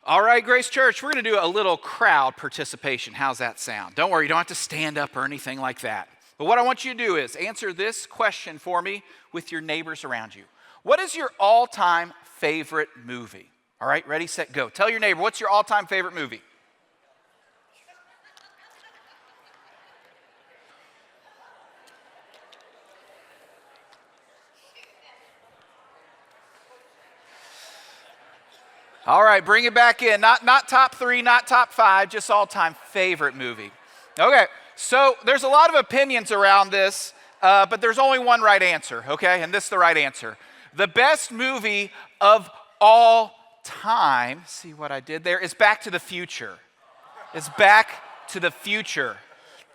All right, Grace Church, we're going to do a little crowd participation. How's that sound? Don't worry, you don't have to stand up or anything like that. But what I want you to do is answer this question for me with your neighbors around you. What is your all-time favorite movie? All right, ready, set, go. Tell your neighbor, what's your all-time favorite movie? All right, bring it back in. Not top three, not top five, just all-time favorite movie. Okay, so there's a lot of opinions around this, but there's only one right answer, okay? And this is the right answer. The best movie of all time, see what I did there, is Back to the Future. It's Back to the Future.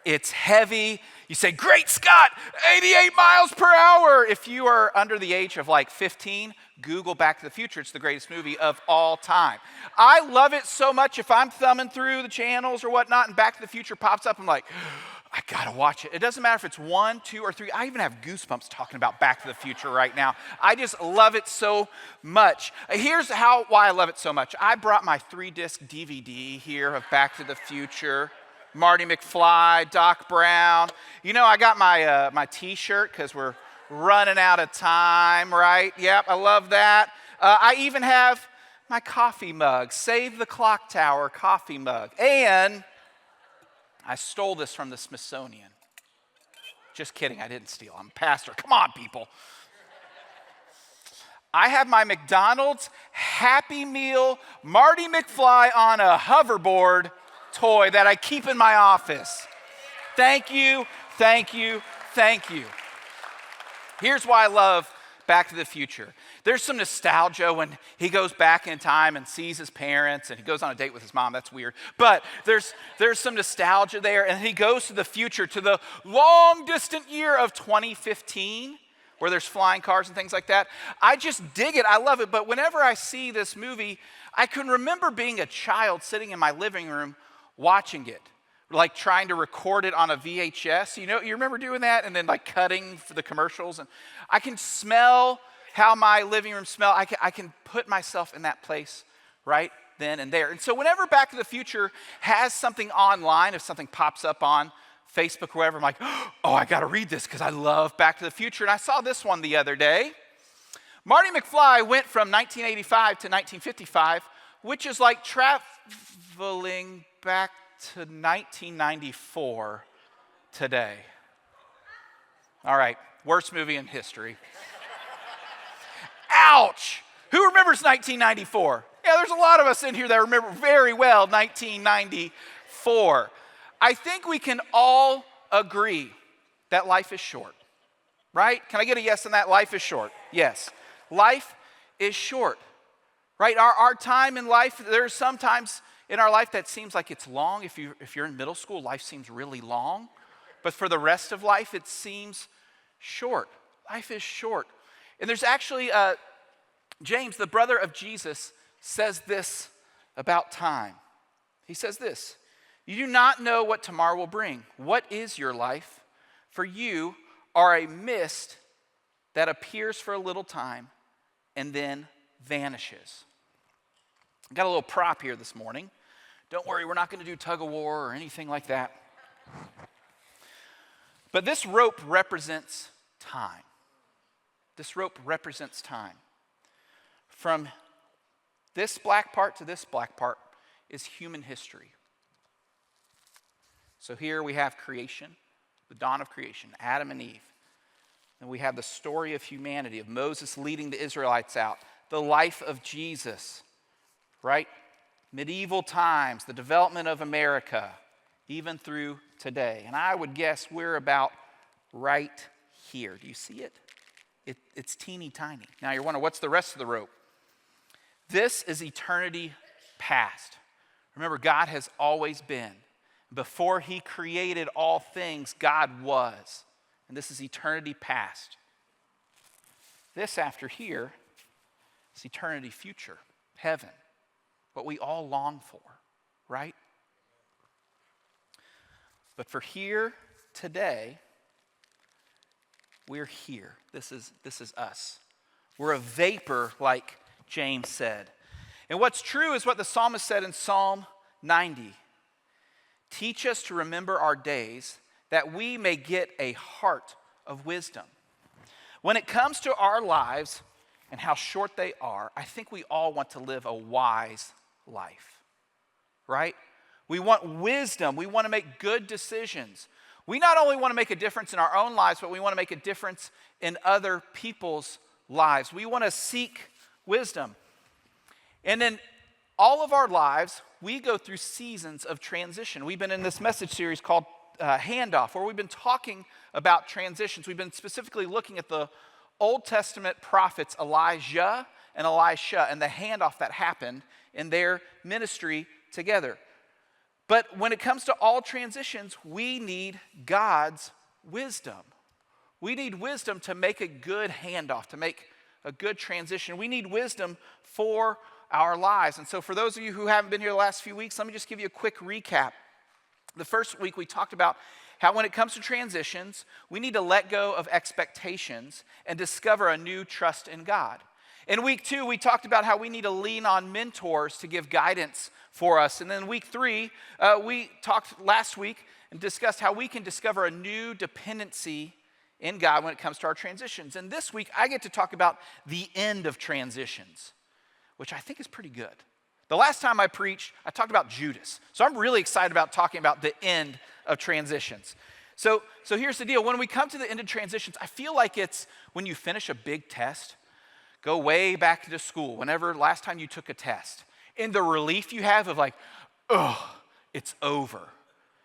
It's heavy. You say, great Scott, 88 miles per hour. If you are under the age of like 15, Google Back to the Future. It's the greatest movie of all time. I love it so much. If I'm thumbing through the channels or whatnot and Back to the Future pops up, I'm like, I gotta watch it. It doesn't matter if it's 1, 2, or 3. I even have goosebumps talking about Back to the Future right now. I just love it so much. Here's why I love it so much. I brought my 3-disc DVD here of Back to the Future. Marty McFly, Doc Brown. You know, I got my t-shirt because we're running out of time, right? Yep, I love that. I even have my coffee mug, Save the Clock Tower coffee mug. And I stole this from the Smithsonian. Just kidding, I didn't steal. I'm a pastor. Come on, people. I have my McDonald's Happy Meal Marty McFly on a hoverboard toy that I keep in my office. Thank you, thank you, thank you. Here's why I love Back to the Future. There's some nostalgia when he goes back in time and sees his parents and he goes on a date with his mom. That's weird. But there's some nostalgia there, and he goes to the future, to the long distant year of 2015, where there's flying cars and things like that. I just dig it. I love it. But whenever I see this movie, I can remember being a child sitting in my living room watching it, like trying to record it on a VHS. You remember doing that, and then like cutting for the commercials. And I can smell how my living room smelled. I can put myself in that place right then and there. And so whenever Back to the Future has something online, if something pops up on Facebook or wherever, I'm like, oh, I got to read this because I love Back to the Future. And I saw this one the other day. Marty McFly went from 1985 to 1955, which is like traveling back to 1994 today. All right, worst movie in history. Ouch! Who remembers 1994? Yeah, there's a lot of us in here that remember very well 1994. I think we can all agree that life is short, right? Can I get a yes on that? Life is short. Yes, life is short, right? Our time in life, there's sometimes in our life that seems like it's long. If you're in middle school, life seems really long. But for the rest of life, it seems short. Life is short. And there's actually, James, the brother of Jesus, says this about time. He says this: you do not know what tomorrow will bring. What is your life? For you are a mist that appears for a little time and then vanishes. I got a little prop here this morning. Don't worry, we're not going to do tug of war or anything like that. But this rope represents time. This rope represents time. From this black part to this black part is human history. So here we have creation, the dawn of creation, Adam and Eve. And we have the story of humanity, of Moses leading the Israelites out, the life of Jesus, right? Medieval times, the development of America, even through today. And I would guess we're about right here. Do you see it? It's teeny tiny. Now you're wondering, what's the rest of the rope? This is eternity past. Remember, God has always been. Before he created all things, God was. And this is eternity past. This after here is eternity future, heaven. What we all long for, right? But for here today, we're here. This is us. We're a vapor, like James said. And what's true is what the psalmist said in Psalm 90. Teach us to remember our days that we may get a heart of wisdom. When it comes to our lives and how short they are, I think we all want to live a wise life, right? We want wisdom. We want to make good decisions. We not only want to make a difference in our own lives, but we want to make a difference in other people's lives. We want to seek wisdom. And in all of our lives, we go through seasons of transition. We've been in this message series called Handoff, where we've been talking about transitions. We've been specifically looking at the Old Testament prophets Elijah and Elisha and the handoff that happened in their ministry together. But when it comes to all transitions, we need God's wisdom. We need wisdom to make a good handoff, to make a good transition. We need wisdom for our lives. And so for those of you who haven't been here the last few weeks, let me just give you a quick recap. The first week we talked about how when it comes to transitions, we need to let go of expectations and discover a new trust in God. In week 2, we talked about how we need to lean on mentors to give guidance for us. And then week 3, we talked last week and discussed how we can discover a new dependency in God when it comes to our transitions. And this week, I get to talk about the end of transitions, which I think is pretty good. The last time I preached, I talked about Judas. So I'm really excited about talking about the end of transitions. So here's the deal. When we come to the end of transitions, I feel like it's when you finish a big test, go way back to school, whenever last time you took a test, and the relief you have of like, oh, it's over.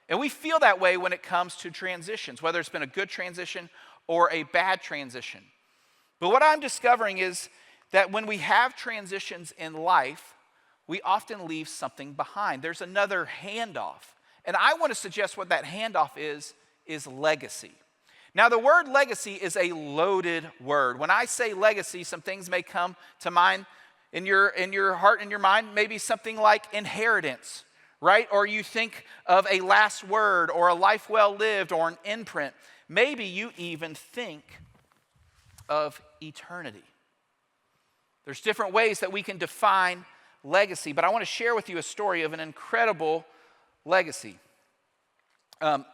And we feel that way when it comes to transitions, whether it's been a good transition or a bad transition. But what I'm discovering is that when we have transitions in life, we often leave something behind. There's another handoff. And I want to suggest what that handoff is legacy. Now, the word legacy is a loaded word. When I say legacy, some things may come to mind in your heart and your mind, maybe something like inheritance, right? Or you think of a last word or a life well lived or an imprint. Maybe you even think of eternity. There's different ways that we can define legacy, but I want to share with you a story of an incredible legacy. A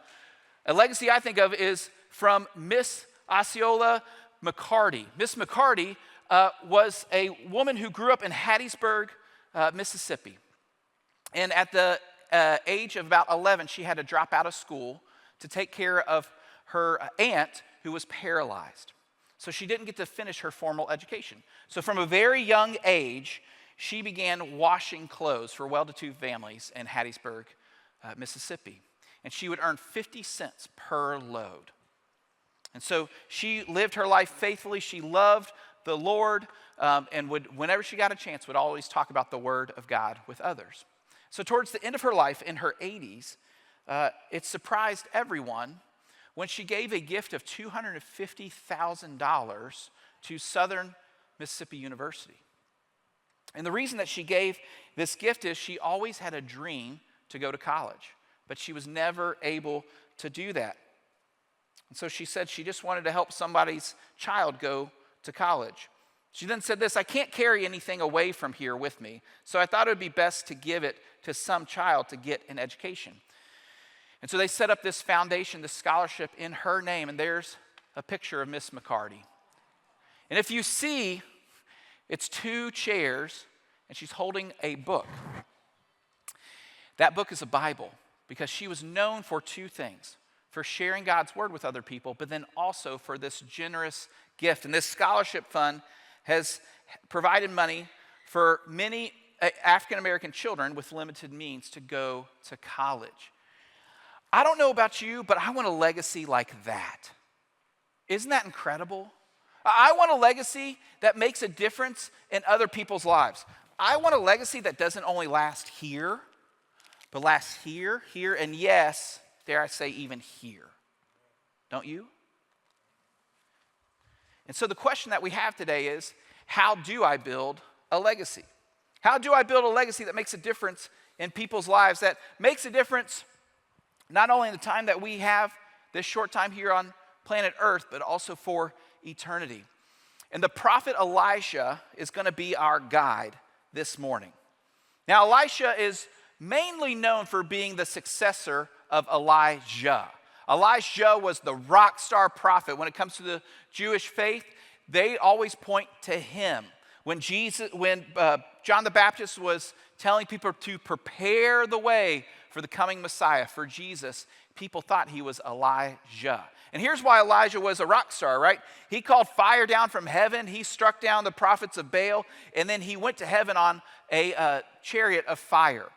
legacy I think of is from Miss Osceola McCarty. Miss McCarty was a woman who grew up in Hattiesburg, Mississippi. And at the age of about 11, she had to drop out of school to take care of her aunt who was paralyzed. So she didn't get to finish her formal education. So from a very young age, she began washing clothes for well-to-do families in Hattiesburg, Mississippi. And she would earn 50 cents per load. And so she lived her life faithfully. She loved the Lord and would, whenever she got a chance, would always talk about the Word of God with others. So towards the end of her life, in her 80s, it surprised everyone when she gave a gift of $250,000 to Southern Mississippi University. And the reason that she gave this gift is she always had a dream to go to college, but she was never able to do that. And so she said she just wanted to help somebody's child go to college. She then said this, I can't carry anything away from here with me, so I thought it would be best to give it to some child to get an education. And so they set up this foundation, this scholarship in her name, and there's a picture of Miss McCarty. And if you see, it's 2 chairs, and she's holding a book. That book is a Bible, because she was known for 2 things: for sharing God's word with other people, but then also for this generous gift. And this scholarship fund has provided money for many African-American children with limited means to go to college. I don't know about you, but I want a legacy like that. Isn't that incredible? I want a legacy that makes a difference in other people's lives. I want a legacy that doesn't only last here, but lasts here, here, and yes, dare I say, even here. Don't you? And so the question that we have today is, how do I build a legacy? How do I build a legacy that makes a difference in people's lives, that makes a difference not only in the time that we have, this short time here on planet Earth, but also for eternity? And the prophet Elisha is going to be our guide this morning. Now, Elisha is mainly known for being the successor of Elijah. Elijah was the rock star prophet. When it comes to the Jewish faith, they always point to him. When John the Baptist was telling people to prepare the way for the coming Messiah, for Jesus, people thought he was Elijah. And here's why Elijah was a rock star, right? He called fire down from heaven. He struck down the prophets of Baal, and then he went to heaven on a chariot of fire.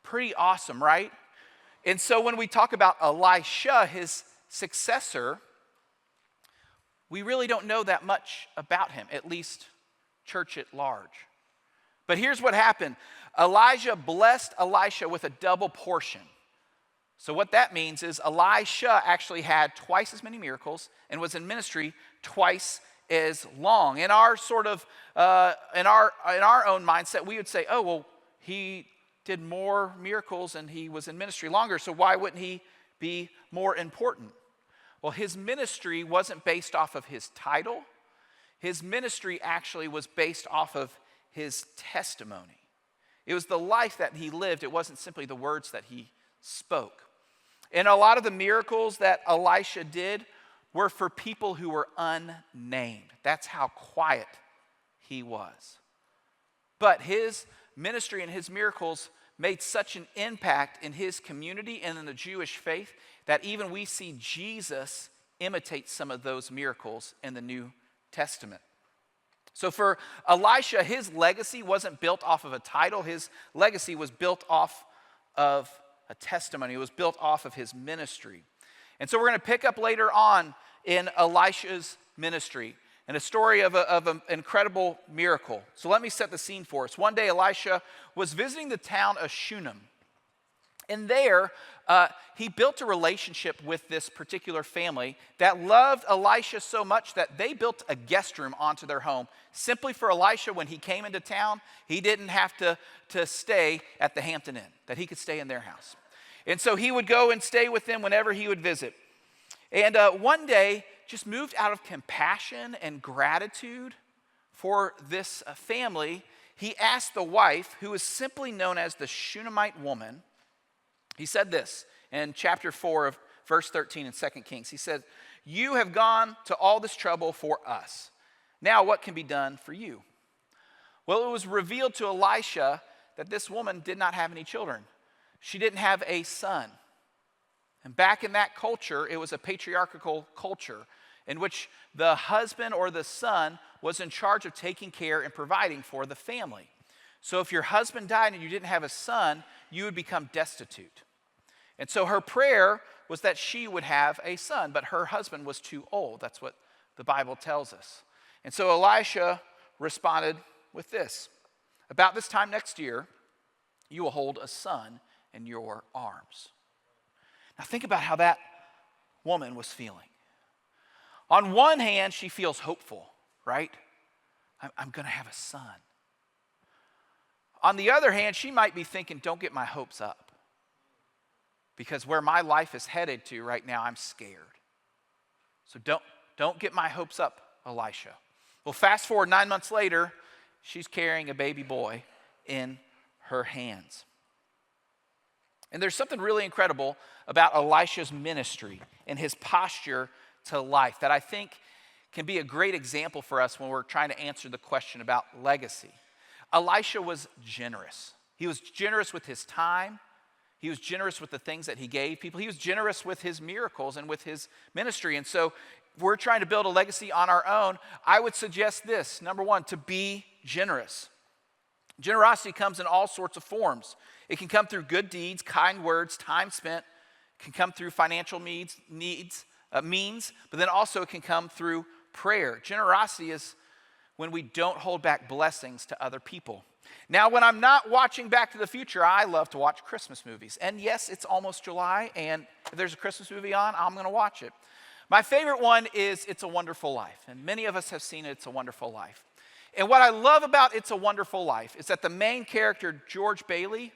Pretty awesome, right? And so when we talk about Elisha, his successor, we really don't know that much about him, at least church at large. But here's what happened. Elijah blessed Elisha with a double portion. So what that means is Elisha actually had twice as many miracles and was in ministry twice as long. In our sort of in our own mindset, we would say, oh, well, he did more miracles and he was in ministry longer, so why wouldn't he be more important? Well, his ministry wasn't based off of his title. His ministry actually was based off of his testimony. It was the life that he lived. It wasn't simply the words that he spoke. And a lot of the miracles that Elisha did were for people who were unnamed. That's how quiet he was. But his ministry and his miracles made such an impact in his community and in the Jewish faith that even we see Jesus imitate some of those miracles in the New Testament. So for Elisha, his legacy wasn't built off of a title. His legacy was built off of a testimony. It was built off of his ministry. And so we're going to pick up later on in Elisha's ministry and a story of an incredible miracle. So let me set the scene for us. One day Elisha was visiting the town of Shunem. And there, he built a relationship with this particular family that loved Elisha so much that they built a guest room onto their home. Simply for Elisha, when he came into town, he didn't have to stay at the Hampton Inn, that he could stay in their house. And so he would go and stay with them whenever he would visit. And one day, just moved out of compassion and gratitude for this family, he asked the wife, who is simply known as the Shunammite woman. He said this in chapter 4 of verse 13 in 2 Kings. He said, "You have gone to all this trouble for us. Now what can be done for you?" Well, it was revealed to Elisha that this woman did not have any children. She didn't have a son. And back in that culture, it was a patriarchal culture in which the husband or the son was in charge of taking care and providing for the family. So if your husband died and you didn't have a son, you would become destitute. And so her prayer was that she would have a son, but her husband was too old. That's what the Bible tells us. And so Elisha responded with this: "About this time next year, you will hold a son in your arms." Now think about how that woman was feeling. On one hand, she feels hopeful, right? I'm going to have a son. On the other hand, she might be thinking, don't get my hopes up. Because where my life is headed to right now, I'm scared. So don't get my hopes up, Elisha. Well, fast forward 9 months later, she's carrying a baby boy in her hands. And there's something really incredible about Elisha's ministry and his posture to life that I think can be a great example for us when we're trying to answer the question about legacy. Elisha was generous. He was generous with his time. He was generous with the things that he gave people. He was generous with his miracles and with his ministry. And so if we're trying to build a legacy on our own, I would suggest this. Number one, to be generous. Generosity comes in all sorts of forms. It can come through good deeds, kind words, time spent. It can come through financial means, but then also it can come through prayer. Generosity is when we don't hold back blessings to other people. Now, when I'm not watching Back to the Future, I love to watch Christmas movies. And yes, it's almost July, and if there's a Christmas movie on, I'm going to watch it. My favorite one is It's a Wonderful Life, and many of us have seen It's a Wonderful Life. And what I love about It's a Wonderful Life is that the main character, George Bailey,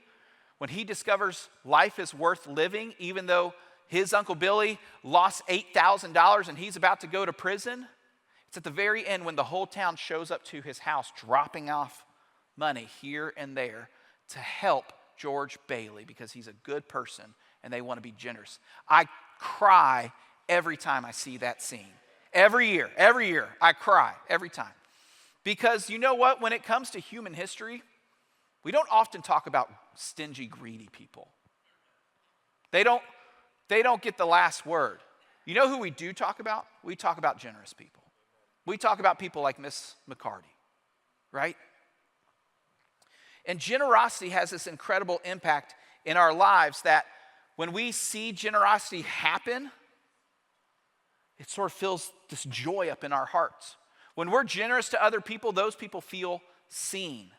when he discovers life is worth living, even though his Uncle Billy lost $8,000 and he's about to go to prison, it's at the very end when the whole town shows up to his house dropping off money here and there to help George Bailey because he's a good person and they want to be generous. I cry every time I see that scene. Every year, I cry every time. Because you know what? When it comes to human history, we don't often talk about stingy, greedy people. They don't get the last word. You know who we do talk about? We talk about generous people. We talk about people like Miss McCarty, right? And generosity has this incredible impact in our lives that when we see generosity happen, it sort of fills this joy up in our hearts. When we're generous to other people, those people feel seen.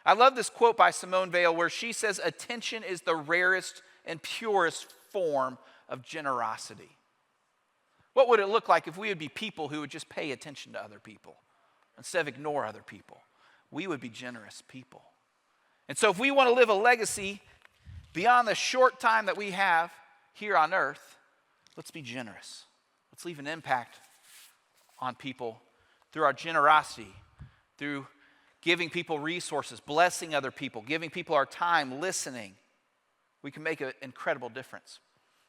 I love this quote by Simone Weil where she says, attention is the rarest and purest form of generosity. What would it look like if we would be people who would just pay attention to other people instead of ignore other people? We would be generous people. And so if we want to live a legacy beyond the short time that we have here on earth, let's be generous. Let's leave an impact on people through our generosity, through giving people resources, blessing other people, giving people our time, listening. We can make an incredible difference.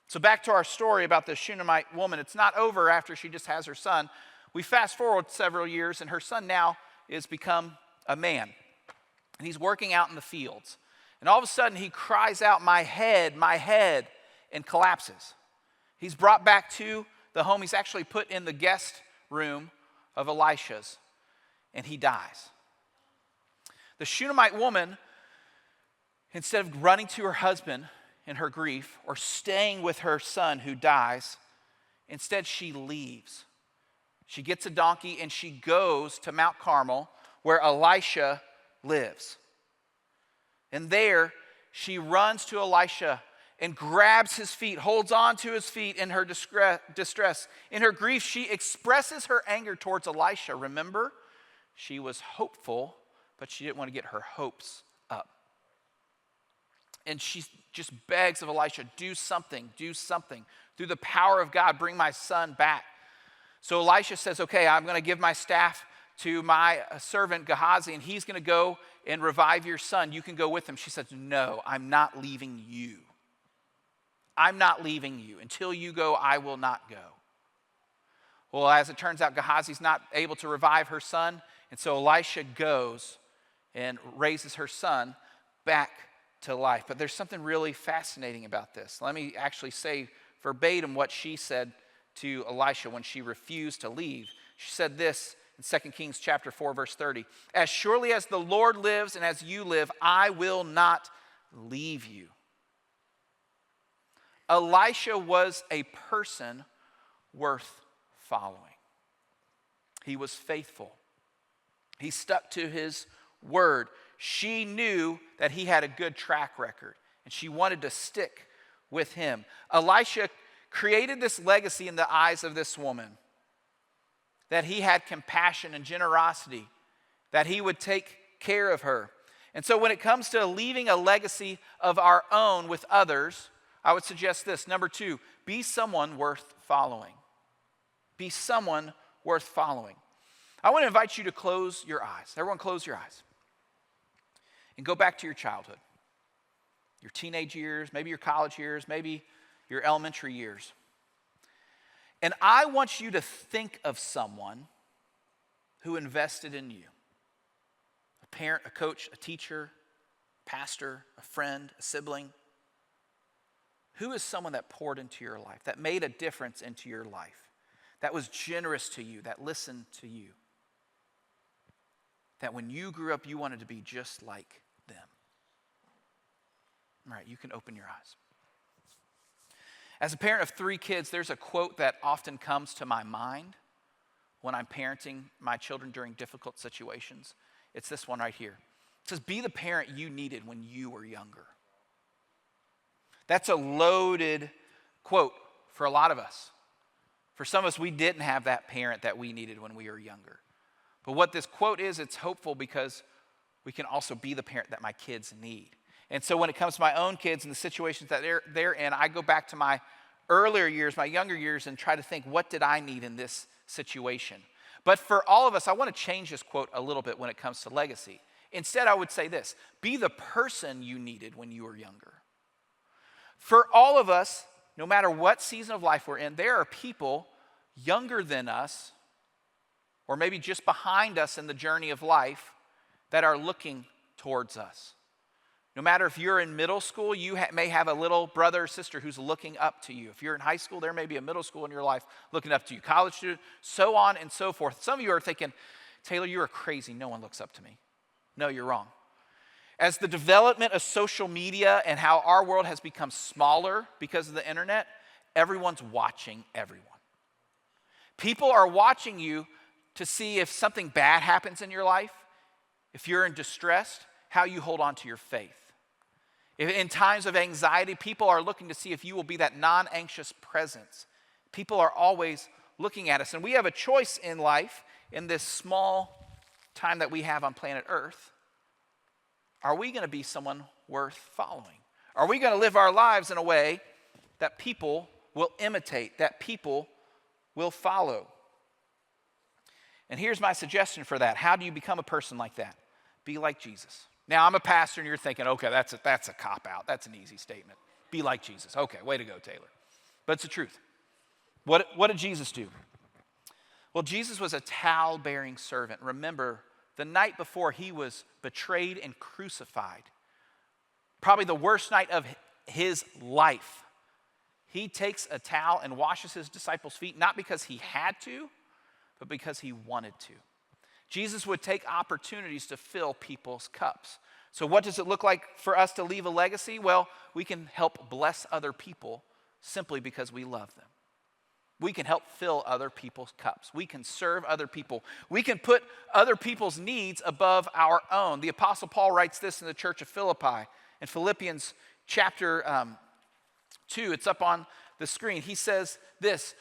So back to our story about the Shunammite woman. It's not over after she just has her son. We fast forward several years, and her son now is become a man. And he's working out in the fields. And all of a sudden, he cries out, my head, and collapses. He's brought back to the home. He's actually put in the guest room of Elisha's, and he dies. The Shunammite woman, instead of running to her husband in her grief or staying with her son who dies, instead she leaves. She gets a donkey and she goes to Mount Carmel where Elisha lives. And there she runs to Elisha and grabs his feet, holds on to his feet in her distress. In her grief, she expresses her anger towards Elisha. Remember, she was hopeful, but she didn't want to get her hopes up. And she just begs of Elisha, do something. Through the power of God, bring my son back. So Elisha says, okay, I'm going to give my staff to my servant Gehazi, and he's going to go and revive your son. You can go with him. She says, no, I'm not leaving you. I'm not leaving you. Until you go, I will not go. Well, as it turns out, Gehazi's not able to revive her son, and so Elisha goes and raises her son back to life. But there's something really fascinating about this. Let me actually say verbatim what she said to Elisha when she refused to leave. She said this in 2 Kings chapter 4, verse 30. As surely as the Lord lives and as you live, I will not leave you. Elisha was a person worth following. He was faithful. He stuck to his word. She knew that he had a good track record, and she wanted to stick with him. Elisha created this legacy in the eyes of this woman, that he had compassion and generosity, that he would take care of her. And so when it comes to leaving a legacy of our own with others, I would suggest this. Number 2, be someone worth following. Be someone worth following. I want to invite you to close your eyes. Everyone close your eyes. And go back to your childhood, your teenage years, maybe your college years, maybe your elementary years. And I want you to think of someone who invested in you. A parent, a coach, a teacher, a pastor, a friend, a sibling. Who is someone that poured into your life, that made a difference into your life, that was generous to you, that listened to you? That when you grew up, you wanted to be just like them. All right, you can open your eyes. As a parent of 3 kids, there's a quote that often comes to my mind when I'm parenting my children during difficult situations. It's this one right here. It says, be the parent you needed when you were younger. That's a loaded quote for a lot of us. For some of us, we didn't have that parent that we needed when we were younger. But what this quote is, it's hopeful because we can also be the parent that my kids need. And so when it comes to my own kids and the situations that they're in, I go back to my earlier years, my younger years, and try to think, what did I need in this situation? But for all of us, I want to change this quote a little bit when it comes to legacy. Instead, I would say this: be the person you needed when you were younger. For all of us, no matter what season of life we're in, there are people younger than us, or maybe just behind us in the journey of life, that are looking towards us. No matter if you're in middle school, you may have a little brother or sister who's looking up to you. If you're in high school, there may be a middle school in your life looking up to you. College student, so on and so forth. Some of you are thinking, Taylor, you are crazy. No one looks up to me. No, you're wrong. As the development of social media and how our world has become smaller because of the internet, everyone's watching everyone. People are watching you to see if something bad happens in your life, if you're in distress, how you hold on to your faith. If in times of anxiety, people are looking to see if you will be that non-anxious presence. People are always looking at us. And we have a choice in life, in this small time that we have on planet Earth. Are we going to be someone worth following? Are we going to live our lives in a way that people will imitate, that people will follow? And here's my suggestion for that. How do you become a person like that? Be like Jesus. Now, I'm a pastor, and you're thinking, okay, that's a cop-out. That's an easy statement. Be like Jesus. Okay, way to go, Taylor. But it's the truth. What did Jesus do? Well, Jesus was a towel-bearing servant. Remember, the night before he was betrayed and crucified, probably the worst night of his life, he takes a towel and washes his disciples' feet, not because he had to, but because he wanted to. Jesus would take opportunities to fill people's cups. So what does it look like for us to leave a legacy? Well, we can help bless other people simply because we love them. We can help fill other people's cups. We can serve other people. We can put other people's needs above our own. The Apostle Paul writes this in the church of Philippi. In Philippians chapter 2, it's up on the screen. He says this: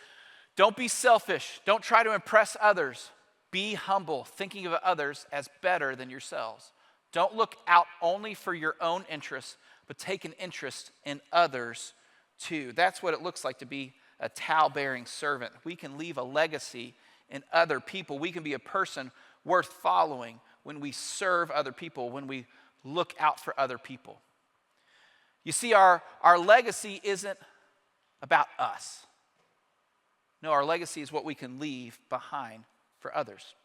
don't be selfish. Don't try to impress others. Be humble, thinking of others as better than yourselves. Don't look out only for your own interests, but take an interest in others too. That's what it looks like to be a towel-bearing servant. We can leave a legacy in other people. We can be a person worth following when we serve other people, when we look out for other people. You see, our legacy isn't about us. No, our legacy is what we can leave behind for others.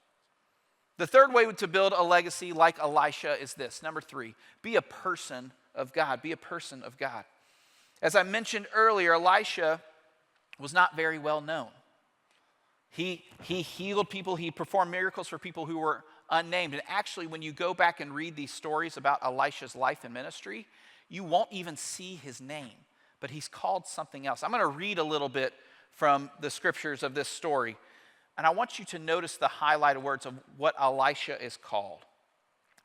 The third way to build a legacy like Elisha is this. Number 3, be a person of God. Be a person of God. As I mentioned earlier, Elisha was not very well known. He healed people. He performed miracles for people who were unnamed. And actually, when you go back and read these stories about Elisha's life and ministry, you won't even see his name, but he's called something else. I'm going to read a little bit from the scriptures of this story. And I want you to notice the highlighted words of what Elisha is called.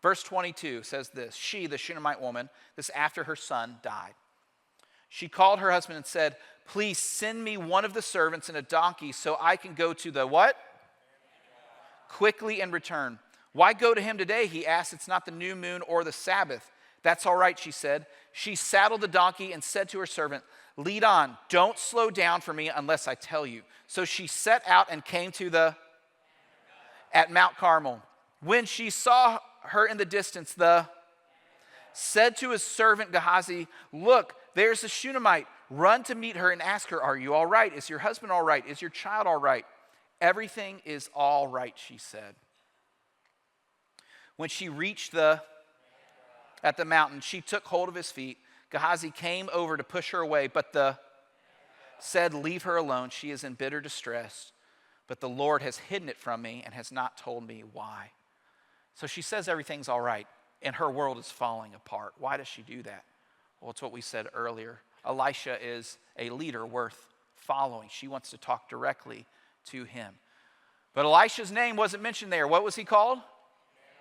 Verse 22 says this: she, the Shunammite woman, this after her son died, she called her husband and said, please send me one of the servants and a donkey so I can go to the what? Quickly and return. Why go to him today? He asked. It's not the new moon or the Sabbath. That's all right, she said. She saddled the donkey and said to her servant, lead on. Don't slow down for me unless I tell you. So she set out and came to at Mount Carmel. When she saw her in the distance, said to his servant Gehazi, look, there's the Shunammite. Run to meet her and ask her, are you all right? Is your husband all right? Is your child all right? Everything is all right, she said. When she reached at the mountain, she took hold of his feet. Gehazi came over to push her away, but said, leave her alone. She is in bitter distress, but the Lord has hidden it from me and has not told me why. So she says everything's all right, and her world is falling apart. Why does she do that? Well, it's what we said earlier. Elisha is a leader worth following. She wants to talk directly to him. But Elisha's name wasn't mentioned there. What was he called?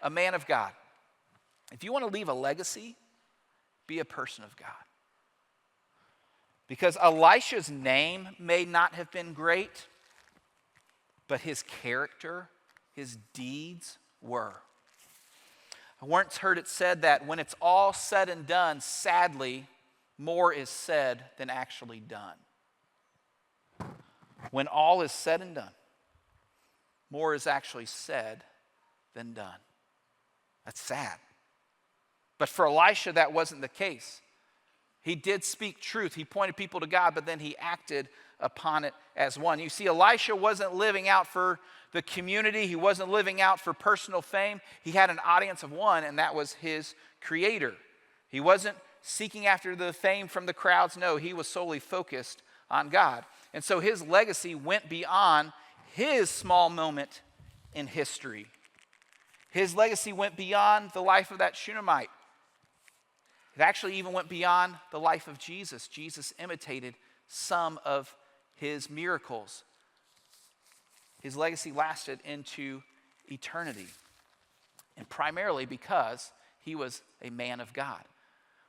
A man of God. If you want to leave a legacy, be a person of God. Because Elisha's name may not have been great, but his character, his deeds were. I once heard it said that when it's all said and done, sadly, more is said than actually done. When all is said and done, more is actually said than done. That's sad. But for Elisha, that wasn't the case. He did speak truth. He pointed people to God, but then he acted upon it as one. You see, Elisha wasn't living out for the community. He wasn't living out for personal fame. He had an audience of one, and that was his Creator. He wasn't seeking after the fame from the crowds. No, he was solely focused on God. And so his legacy went beyond his small moment in history. His legacy went beyond the life of that Shunammite. It actually even went beyond the life of Jesus. Jesus imitated some of his miracles. His legacy lasted into eternity, and primarily because he was a man of God.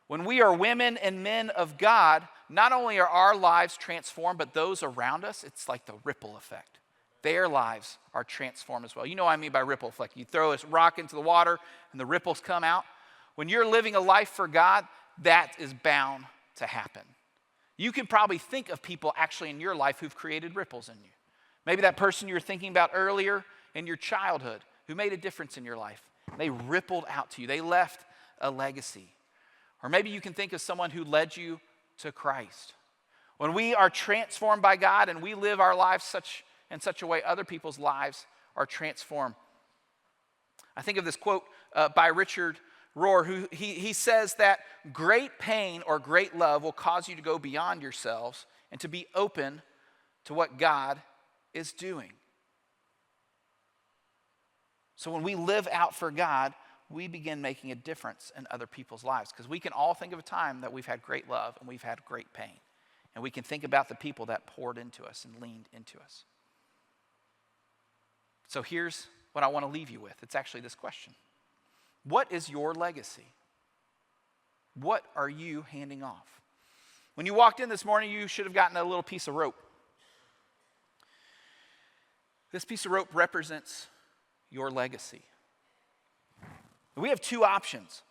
When we are women and men of God, not only are our lives transformed, but those around us, it's like the ripple effect. Their lives are transformed as well. You know what I mean by ripple effect. You throw a rock into the water and the ripples come out. When you're living a life for God, that is bound to happen. You can probably think of people actually in your life who've created ripples in you. Maybe that person you were thinking about earlier in your childhood who made a difference in your life. They rippled out to you. They left a legacy. Or maybe you can think of someone who led you to Christ. When we are transformed by God and we live our lives in such a way, other people's lives are transformed. I think of this quote by Richard Rohr, who he says that great pain or great love will cause you to go beyond yourselves and to be open to what God is doing. So when we live out for God, we begin making a difference in other people's lives, because we can all think of a time that we've had great love and we've had great pain. And we can think about the people that poured into us and leaned into us. So here's what I want to leave you with. It's actually this question. What is your legacy? What are you handing off? When you walked in this morning, you should have gotten a little piece of rope. This piece of rope represents your legacy. We have two options.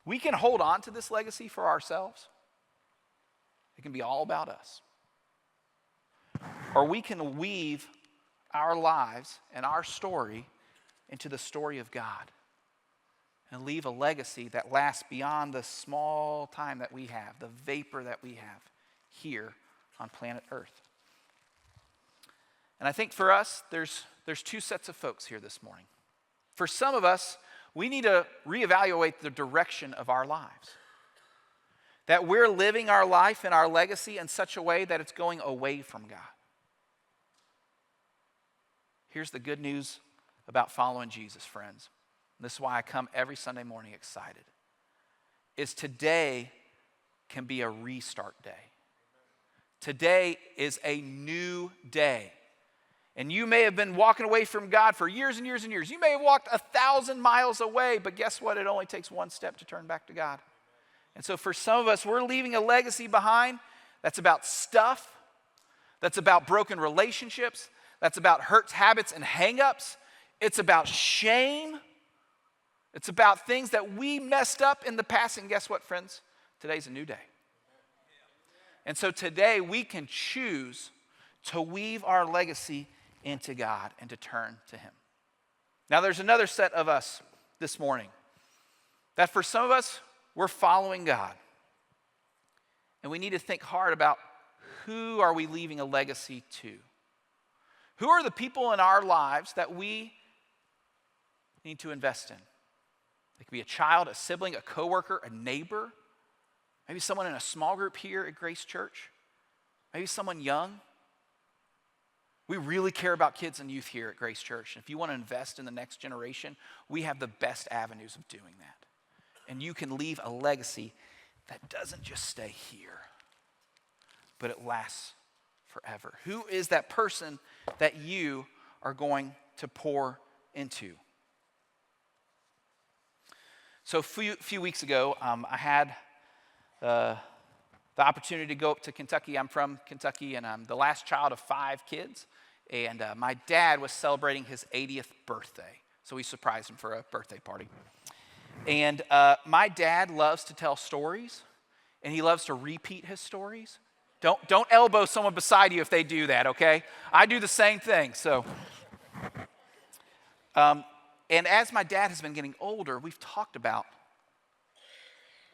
We can hold on to this legacy for ourselves. It can be all about us. Or we can weave our lives and our story into the story of God and leave a legacy that lasts beyond the small time that we have, the vapor that we have here on planet Earth. And I think for us, there's two sets of folks here this morning. For some of us, we need to reevaluate the direction of our lives. That we're living our life and our legacy in such a way that it's going away from God. Here's the good news about following Jesus, friends. This is why I come every Sunday morning excited. Is today can be a restart day. Today is a new day. And you may have been walking away from God for years and years and years. You may have walked 1,000 miles away, but guess what? It only takes one step to turn back to God. And so for some of us, we're leaving a legacy behind that's about stuff, that's about broken relationships, that's about hurts, habits, and hang-ups. It's about shame. It's about things that we messed up in the past. And guess what, friends? Today's a new day. And so today we can choose to weave our legacy into God and to turn to Him. Now there's another set of us this morning that for some of us, we're following God. And we need to think hard about who are we leaving a legacy to? Who are the people in our lives that we need to invest in? It could be a child, a sibling, a coworker, a neighbor, maybe someone in a small group here at Grace Church, maybe someone young. We really care about kids and youth here at Grace Church. If you want to invest in the next generation, we have the best avenues of doing that. And you can leave a legacy that doesn't just stay here, but it lasts forever. Who is that person that you are going to pour into? So a few weeks ago, I had the opportunity to go up to Kentucky. I'm from Kentucky, and I'm the last child of 5 kids. And my dad was celebrating his 80th birthday. So we surprised him for a birthday party. And my dad loves to tell stories, and he loves to repeat his stories. Don't elbow someone beside you if they do that, okay? I do the same thing. So, and as my dad has been getting older, we've talked about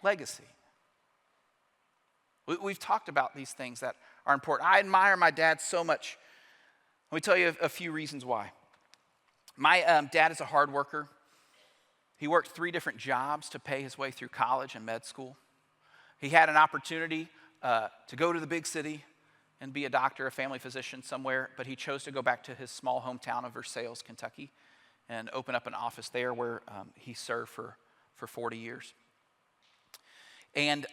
legacy. We've talked about these things that are important. I admire my dad so much. Let me tell you a few reasons why. My dad is a hard worker. He worked 3 different jobs to pay his way through college and med school. He had an opportunity to go to the big city and be a doctor, a family physician somewhere, but he chose to go back to his small hometown of Versailles, Kentucky, and open up an office there where he served for 40 years. And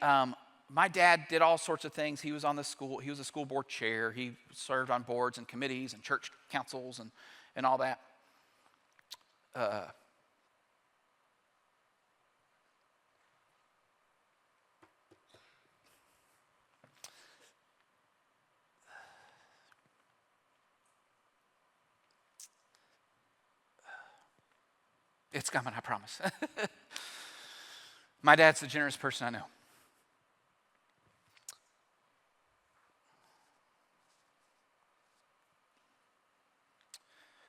my dad did all sorts of things. He was a school board chair. He served on boards and committees and church councils and all that. It's coming, I promise. My dad's the generous person I know.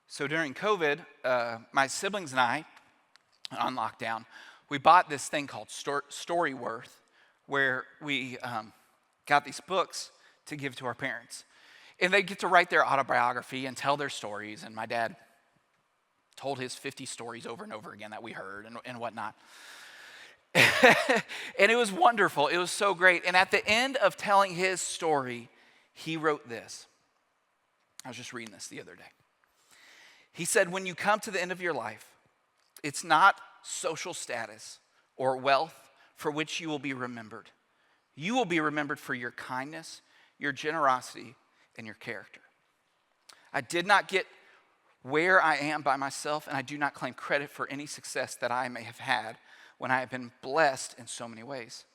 So during COVID, my siblings and I, on lockdown, we bought this thing called Storyworth, where we got these books to give to our parents. And they get to write their autobiography and tell their stories. And my dad told his 50 stories over and over again that we heard and whatnot. And it was wonderful. It was so great. And at the end of telling his story, he wrote this. I was just reading this the other day. He said, when you come to the end of your life, it's not social status or wealth for which you will be remembered. You will be remembered for your kindness, your generosity, and your character. I did not get where I am by myself, and I do not claim credit for any success that I may have had when I have been blessed in so many ways.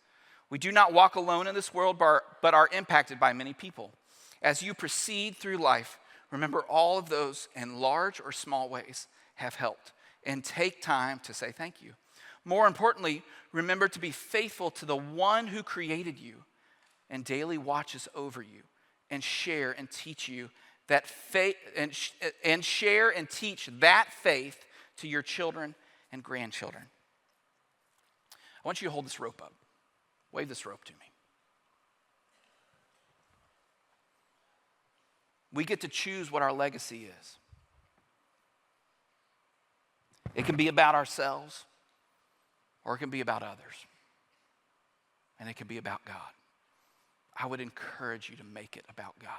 We do not walk alone in this world, but are impacted by many people. As you proceed through life, remember all of those in large or small ways have helped, and take time to say thank you. More importantly, remember to be faithful to the one who created you and daily watches over you, and share and teach you that faith, and share and teach that faith to your children and grandchildren. I want you to hold this rope up. Wave this rope to me. We get to choose what our legacy is. It can be about ourselves, or it can be about others. And it can be about God. I would encourage you to make it about God.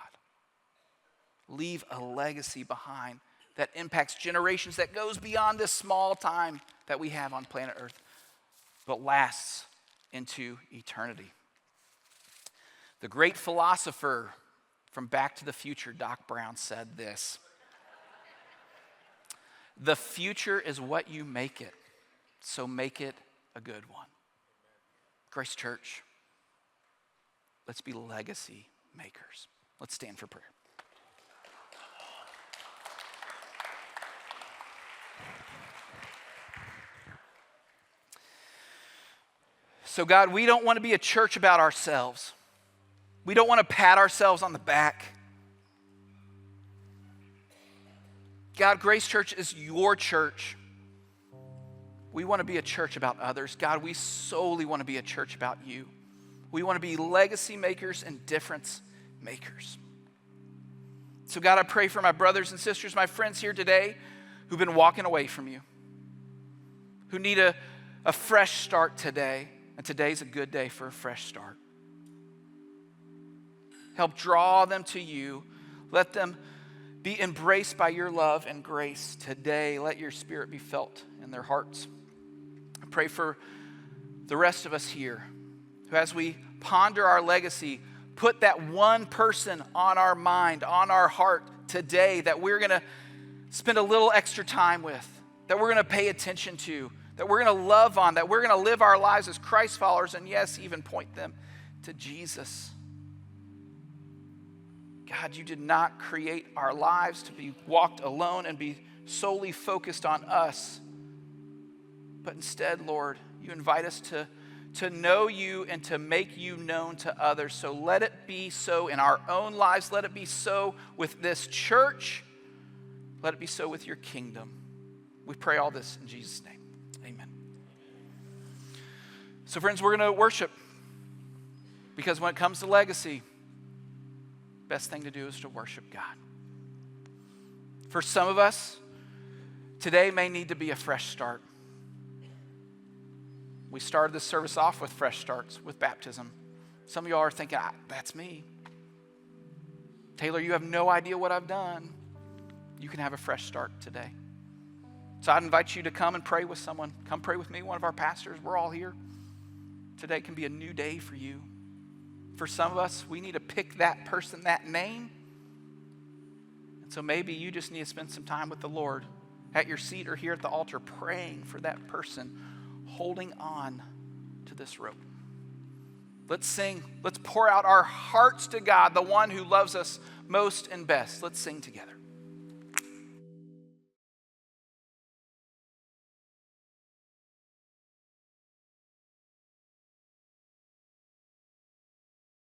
Leave a legacy behind that impacts generations, that goes beyond this small time that we have on planet Earth, but lasts into eternity. The great philosopher from Back to the Future, Doc Brown, said this: the future is what you make it, so make it a good one. Grace Church, let's be legacy makers. Let's stand for prayer. So God, we don't want to be a church about ourselves. We don't want to pat ourselves on the back. God, Grace Church is your church. We want to be a church about others. God, we solely want to be a church about you. We want to be legacy makers and difference makers. So God, I pray for my brothers and sisters, my friends here today who've been walking away from you, who need a fresh start today. And today's a good day for a fresh start. Help draw them to you. Let them be embraced by your love and grace today. Let your spirit be felt in their hearts. I pray for the rest of us here, who as we ponder our legacy, put that one person on our mind, on our heart today that we're going to spend a little extra time with, that we're going to pay attention to, that we're going to love on, that we're going to live our lives as Christ followers, and yes, even point them to Jesus. God, you did not create our lives to be walked alone and be solely focused on us. But instead, Lord, you invite us to know you and to make you known to others. So let it be so in our own lives. Let it be so with this church. Let it be so with your kingdom. We pray all this in Jesus' name. Amen. So friends, we're going to worship. Because when it comes to legacy, best thing to do is to worship God. For some of us, today may need to be a fresh start. We started this service off with fresh starts, with baptism. Some of y'all are thinking, that's me. Taylor, you have no idea what I've done. You can have a fresh start today. So I'd invite you to come and pray with someone. Come pray with me, one of our pastors. We're all here. Today can be a new day for you. For some of us, we need to pick that person, that name. And so maybe you just need to spend some time with the Lord at your seat or here at the altar praying for that person, holding on to this rope. Let's sing. Let's pour out our hearts to God, the one who loves us most and best. Let's sing together.